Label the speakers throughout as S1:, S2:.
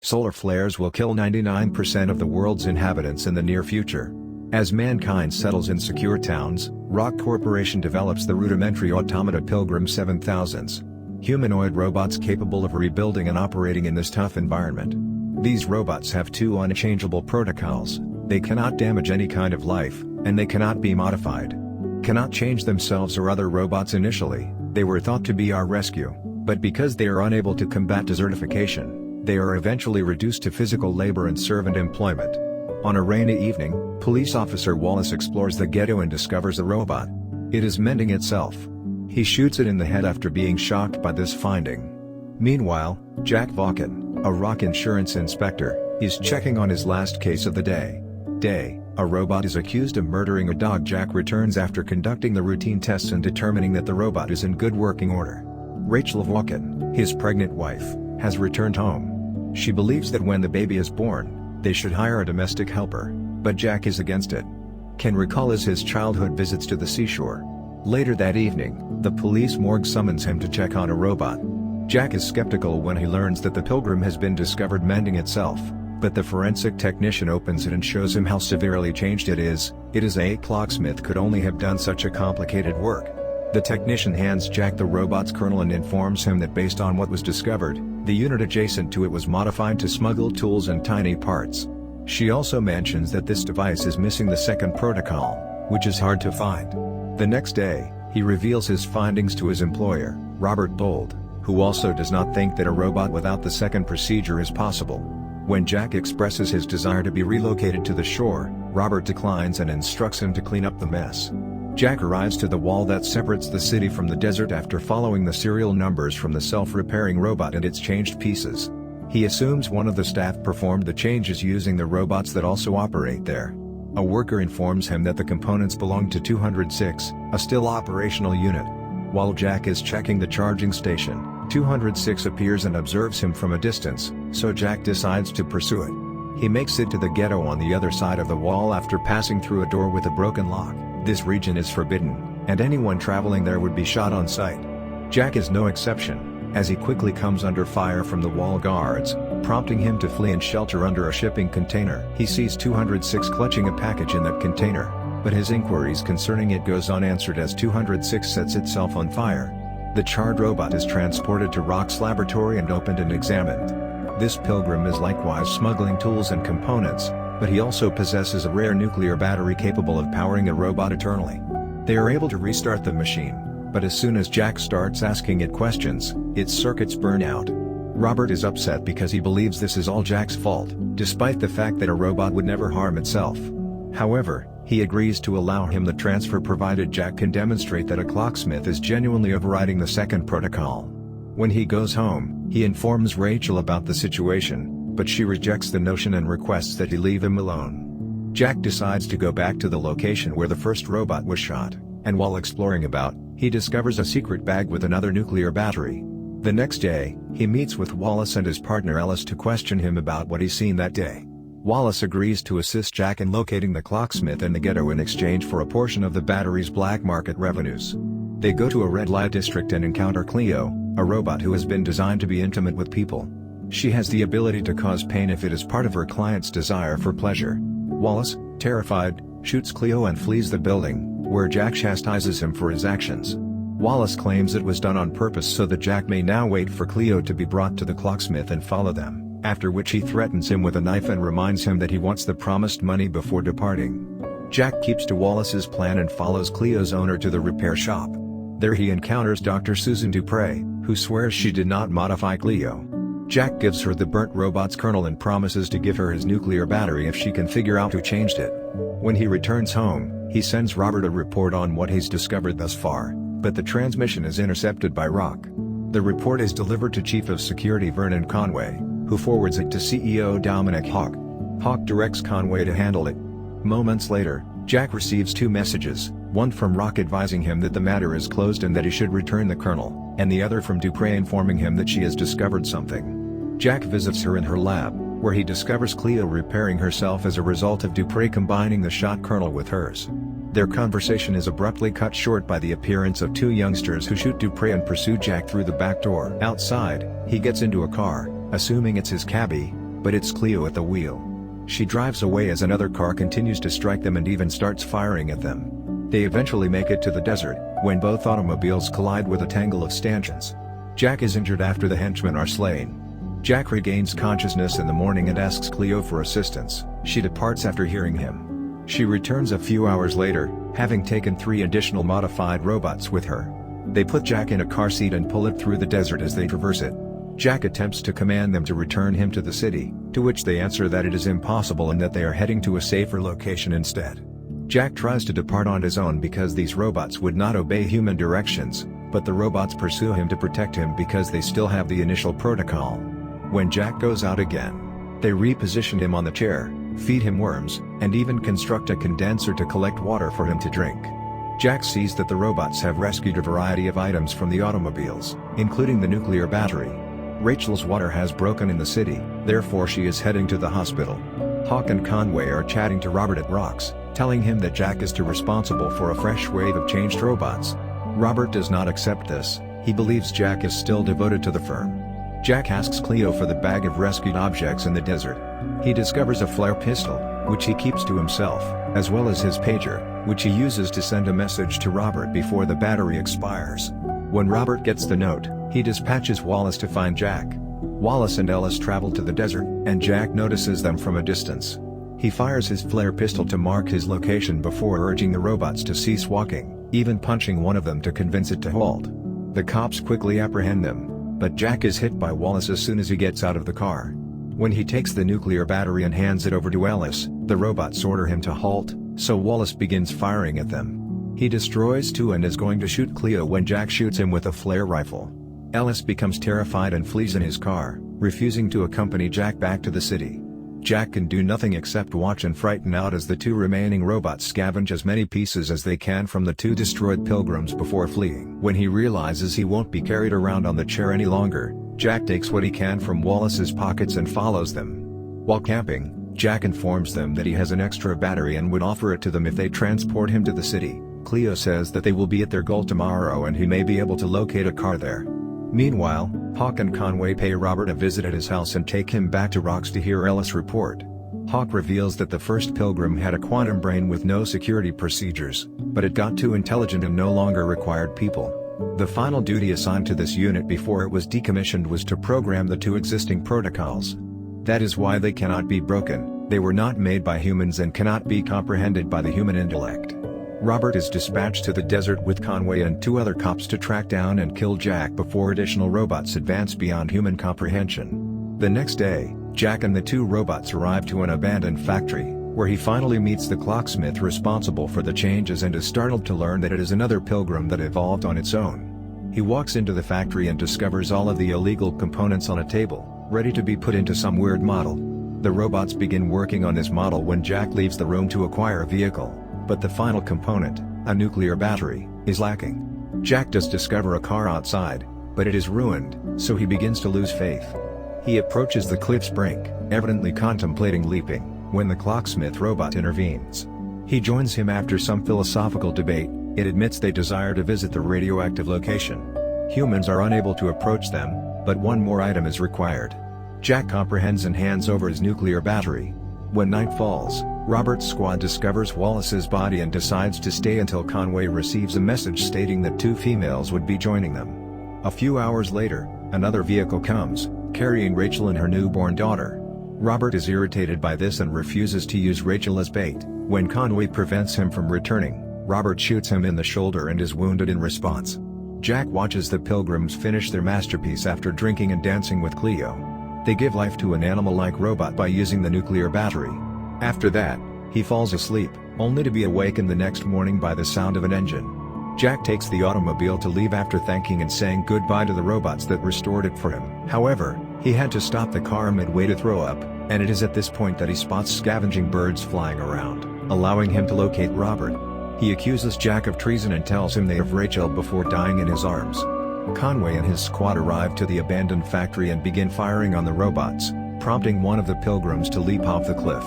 S1: Solar flares will kill 99% of the world's inhabitants in the near future. As mankind settles in secure towns, Rock Corporation develops the rudimentary Automata Pilgrim 7000s. Humanoid robots capable of rebuilding and operating in this tough environment. These robots have two unchangeable protocols: they cannot damage any kind of life, and they cannot be modified. Cannot change themselves or other robots. Initially, they were thought to be our rescue, but because they are unable to combat desertification, they are eventually reduced to physical labor and servant employment. On a rainy evening, police officer Wallace explores the ghetto and discovers a robot. It is mending itself. He shoots it in the head after being shocked by this finding. Meanwhile, Jack Vaughan, a rock insurance inspector, is checking on his last case of the day. A robot is accused of murdering a dog. Jack returns after conducting the routine tests and determining that the robot is in good working order. Rachel Vaughan, his pregnant wife, has returned home. She believes that when the baby is born, they should hire a domestic helper, but Jack is against it. Can recall his childhood visits to the seashore. Later that evening, the police morgue summons him to check on a robot. Jack is skeptical when he learns that the Pilgrim has been discovered mending itself, but the forensic technician opens it and shows him how severely changed it is. It is a clocksmith could only have done such a complicated work. The technician hands Jack the robot's kernel and informs him that based on what was discovered, the unit adjacent to it was modified to smuggle tools and tiny parts. She also mentions that this device is missing the second protocol, which is hard to find. The next day, he reveals his findings to his employer, Robert Bold, who also does not think that a robot without the second procedure is possible. When Jack expresses his desire to be relocated to the shore, Robert declines and instructs him to clean up the mess. Jack arrives to the wall that separates the city from the desert after following the serial numbers from the self-repairing robot and its changed pieces. He assumes one of the staff performed the changes using the robots that also operate there. A worker informs him that the components belong to 206, a still operational unit. While Jack is checking the charging station, 206 appears and observes him from a distance, so Jack decides to pursue it. He makes it to the ghetto on the other side of the wall after passing through a door with a broken lock. This region is forbidden, and anyone traveling there would be shot on sight. Jack is no exception, as he quickly comes under fire from the wall guards, prompting him to flee and shelter under a shipping container. He sees 206 clutching a package in that container, but his inquiries concerning it goes unanswered as 206 sets itself on fire. The charred robot is transported to Rock's laboratory and opened and examined. This Pilgrim is likewise smuggling tools and components, but he also possesses a rare nuclear battery capable of powering a robot eternally. They are able to restart the machine, but as soon as Jack starts asking it questions, its circuits burn out. Robert is upset because he believes this is all Jack's fault, despite the fact that a robot would never harm itself. However, he agrees to allow him the transfer provided Jack can demonstrate that a clocksmith is genuinely overriding the second protocol. When he goes home, he informs Rachel about the situation, but she rejects the notion and requests that he leave him alone. Jack decides to go back to the location where the first robot was shot, and while exploring about, he discovers a secret bag with another nuclear battery. The next day, he meets with Wallace and his partner Ellis to question him about what he's seen that day. Wallace agrees to assist Jack in locating the clocksmith in the ghetto in exchange for a portion of the battery's black market revenues. They go to a red light district and encounter Cleo, a robot who has been designed to be intimate with people. She has the ability to cause pain if it is part of her client's desire for pleasure. Wallace, terrified, shoots Cleo and flees the building, where Jack chastises him for his actions. Wallace claims it was done on purpose so that Jack may now wait for Cleo to be brought to the clocksmith and follow them, after which he threatens him with a knife and reminds him that he wants the promised money before departing. Jack keeps to Wallace's plan and follows Cleo's owner to the repair shop. There he encounters Dr. Susan Dupre, who swears she did not modify Cleo. Jack gives her the burnt robot's kernel and promises to give her his nuclear battery if she can figure out who changed it. When he returns home, he sends Robert a report on what he's discovered thus far, but the transmission is intercepted by Rock. The report is delivered to Chief of Security Vernon Conway, who forwards it to CEO Dominic Hawk. Hawk directs Conway to handle it. Moments later, Jack receives two messages, one from Rock advising him that the matter is closed and that he should return the kernel, and the other from Dupre informing him that she has discovered something. Jack visits her in her lab, where he discovers Cleo repairing herself as a result of Dupre combining the shot kernel with hers. Their conversation is abruptly cut short by the appearance of two youngsters who shoot Dupre and pursue Jack through the back door. Outside, he gets into a car, assuming it's his cabbie, but it's Cleo at the wheel. She drives away as another car continues to strike them and even starts firing at them. They eventually make it to the desert, when both automobiles collide with a tangle of stanchions. Jack is injured after the henchmen are slain. Jack regains consciousness in the morning and asks Cleo for assistance. She departs after hearing him. She returns a few hours later, having taken 3 additional modified robots with her. They put Jack in a car seat and pull it through the desert as they traverse it. Jack attempts to command them to return him to the city, to which they answer that it is impossible and that they are heading to a safer location instead. Jack tries to depart on his own because these robots would not obey human directions, but the robots pursue him to protect him because they still have the initial protocol. When Jack goes out again, they reposition him on the chair, feed him worms, and even construct a condenser to collect water for him to drink. Jack sees that the robots have rescued a variety of items from the automobiles, including the nuclear battery. Rachel's water has broken in the city, therefore she is heading to the hospital. Hawk and Conway are chatting to Robert at Rocks, telling him that Jack is too responsible for a fresh wave of changed robots. Robert does not accept this. He believes Jack is still devoted to the firm. Jack asks Cleo for the bag of rescued objects in the desert. He discovers a flare pistol, which he keeps to himself, as well as his pager, which he uses to send a message to Robert before the battery expires. When Robert gets the note, he dispatches Wallace to find Jack. Wallace and Ellis travel to the desert, and Jack notices them from a distance. He fires his flare pistol to mark his location before urging the robots to cease walking, even punching one of them to convince it to halt. The cops quickly apprehend them, but Jack is hit by Wallace as soon as he gets out of the car. When he takes the nuclear battery and hands it over to Ellis, the robots order him to halt, so Wallace begins firing at them. He destroys 2 and is going to shoot Cleo when Jack shoots him with a flare rifle. Ellis becomes terrified and flees in his car, refusing to accompany Jack back to the city. Jack can do nothing except watch and frighten out as the 2 remaining robots scavenge as many pieces as they can from the 2 destroyed pilgrims before fleeing. When he realizes he won't be carried around on the chair any longer, Jack takes what he can from Wallace's pockets and follows them. While camping, Jack informs them that he has an extra battery and would offer it to them if they transport him to the city. Cleo says that they will be at their goal tomorrow and he may be able to locate a car there. Meanwhile, Hawk and Conway pay Robert a visit at his house and take him back to Rocks to hear Ellis report. Hawk reveals that the first pilgrim had a quantum brain with no security procedures, but it got too intelligent and no longer required people. The final duty assigned to this unit before it was decommissioned was to program the 2 existing protocols. That is why they cannot be broken. They were not made by humans and cannot be comprehended by the human intellect. Robert is dispatched to the desert with Conway and 2 other cops to track down and kill Jack before additional robots advance beyond human comprehension. The next day, Jack and the 2 robots arrive to an abandoned factory, where he finally meets the clocksmith responsible for the changes and is startled to learn that it is another pilgrim that evolved on its own. He walks into the factory and discovers all of the illegal components on a table, ready to be put into some weird model. The robots begin working on this model when Jack leaves the room to acquire a vehicle. But the final component, a nuclear battery, is lacking. Jack does discover a car outside, but it is ruined, so he begins to lose faith. He approaches the cliff's brink, evidently contemplating leaping, when the clocksmith robot intervenes. He joins him after some philosophical debate. It admits they desire to visit the radioactive location. Humans are unable to approach them, but one more item is required. Jack comprehends and hands over his nuclear battery. When night falls, Robert's squad discovers Wallace's body and decides to stay until Conway receives a message stating that 2 females would be joining them. A few hours later, another vehicle comes, carrying Rachel and her newborn daughter. Robert is irritated by this and refuses to use Rachel as bait. When Conway prevents him from returning, Robert shoots him in the shoulder and is wounded in response. Jack watches the pilgrims finish their masterpiece after drinking and dancing with Cleo. They give life to an animal-like robot by using the nuclear battery. After that, he falls asleep, only to be awakened the next morning by the sound of an engine. Jack takes the automobile to leave after thanking and saying goodbye to the robots that restored it for him. However, he had to stop the car midway to throw up, and it is at this point that he spots scavenging birds flying around, allowing him to locate Robert. He accuses Jack of treason and tells him they have Rachel before dying in his arms. Conway and his squad arrive to the abandoned factory and begin firing on the robots, prompting one of the pilgrims to leap off the cliff.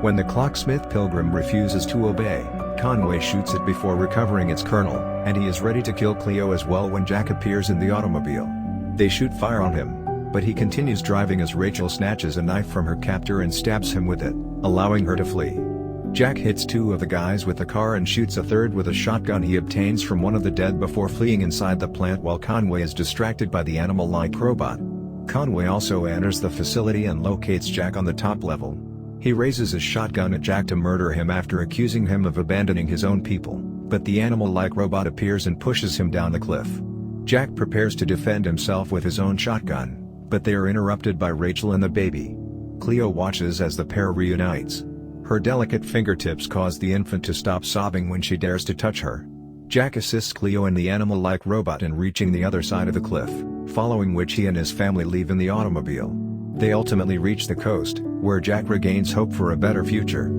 S1: When the clocksmith pilgrim refuses to obey, Conway shoots it before recovering its kernel, and he is ready to kill Cleo as well when Jack appears in the automobile. They shoot fire on him. But he continues driving as Rachel snatches a knife from her captor and stabs him with it, allowing her to flee. Jack hits two of the guys with the car and shoots a third with a shotgun he obtains from one of the dead before fleeing inside the plant while Conway is distracted by the animal-like robot. Conway also enters the facility and locates Jack on the top level. He raises his shotgun at Jack to murder him after accusing him of abandoning his own people, but the animal-like robot appears and pushes him down the cliff. Jack prepares to defend himself with his own shotgun, but they are interrupted by Rachel and the baby. Cleo watches as the pair reunites. Her delicate fingertips cause the infant to stop sobbing when she dares to touch her. Jack assists Cleo and the animal-like robot in reaching the other side of the cliff, following which he and his family leave in the automobile. They ultimately reach the coast, where Jack regains hope for a better future.